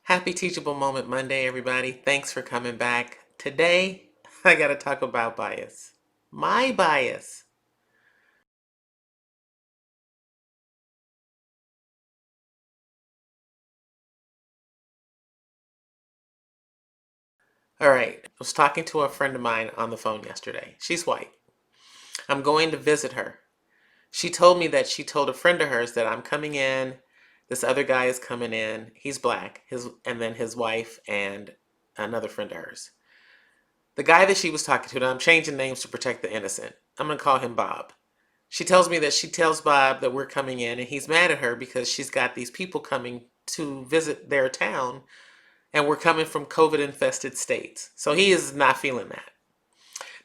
Happy Teachable Moment Monday, everybody. Thanks for coming back. Today, I got to talk about bias. My bias. All right. I was talking to a friend of mine on the phone yesterday. She's white. I'm going to visit her. She told me that she told a friend of hers that I'm coming in. This other guy is coming in. He's black. And then his wife and another friend of hers. The guy that she was talking to, now I'm changing names to protect the innocent. I'm going to call him Bob. She tells me that she tells Bob that we're coming in, and he's mad at her because she's got these people coming to visit their town, and we're coming from COVID infested states. So he is not feeling that.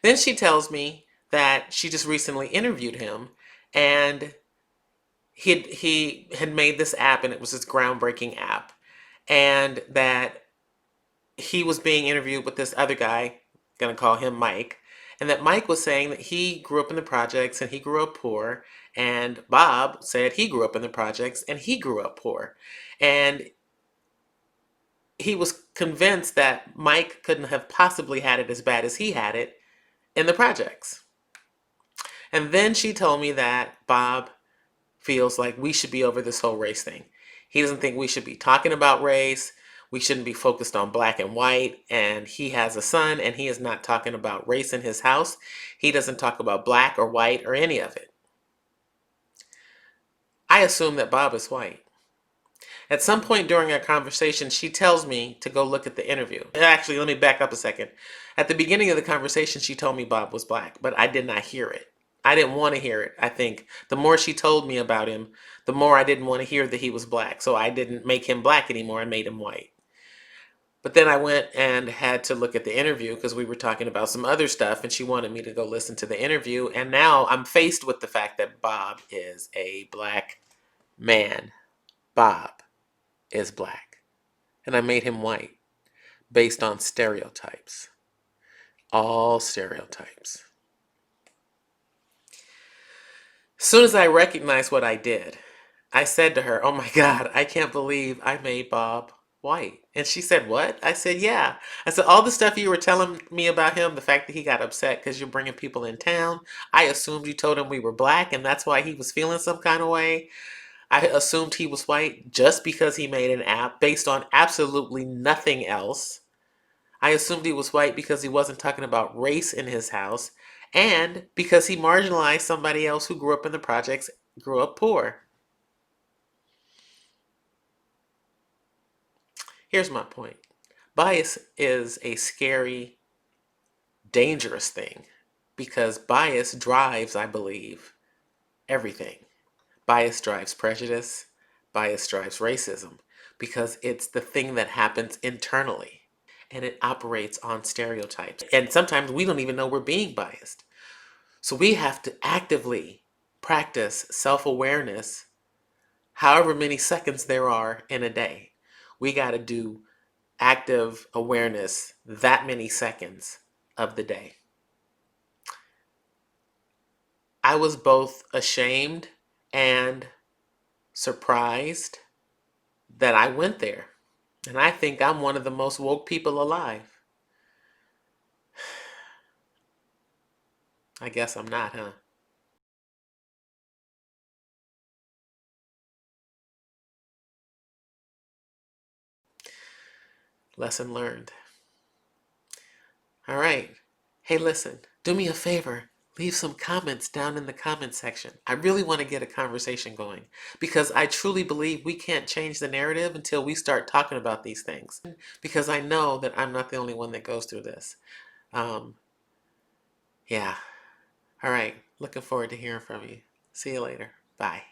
Then she tells me that she just recently interviewed him, and he had made this app, and it was this groundbreaking app, and that he was being interviewed with this other guy, gonna call him Mike, and that Mike was saying that he grew up in the projects and he grew up poor, and Bob said he grew up in the projects and he grew up poor. And he was convinced that Mike couldn't have possibly had it as bad as he had it in the projects. And then she told me that Bob feels like we should be over this whole race thing. He doesn't think we should be talking about race. We shouldn't be focused on black and white. And he has a son, and he is not talking about race in his house. He doesn't talk about black or white or any of it. I assume that Bob is white. At some point during our conversation, she tells me to go look at the interview. Actually, let me back up a second. At the beginning of the conversation, she told me Bob was black, but I did not hear it. I didn't want to hear it. I think the more she told me about him, the more I didn't want to hear that he was black. So I didn't make him black anymore. I made him white. But then I went and had to look at the interview because we were talking about some other stuff, and she wanted me to go listen to the interview. And now I'm faced with the fact that Bob is a black man. Bob is black. And I made him white based on stereotypes. All stereotypes. As soon as I recognized what I did, I said to her, "Oh my God, I can't believe I made Bob white." And she said, "What?" I said, "Yeah." I said, "All the stuff you were telling me about him, the fact that he got upset because you're bringing people in town, I assumed you told him we were black and that's why he was feeling some kind of way. I assumed he was white just because he made an app based on absolutely nothing else. I assumed he was white because he wasn't talking about race in his house and because he marginalized somebody else who grew up in the projects, grew up poor." Here's my point. Bias is a scary, dangerous thing because bias drives, I believe, everything. Bias drives prejudice, bias drives racism because it's the thing that happens internally and it operates on stereotypes. And sometimes we don't even know we're being biased. So we have to actively practice self-awareness however many seconds there are in a day. We got to do active awareness that many seconds of the day. I was both ashamed and surprised that I went there. And I think I'm one of the most woke people alive. I guess I'm not, huh? Lesson learned. All right. Hey, listen, do me a favor. Leave some comments down in the comment section. I really want to get a conversation going because I truly believe we can't change the narrative until we start talking about these things. Because I know that I'm not the only one that goes through this. Um, yeah. All right. Looking forward to hearing from you. See you later. Bye.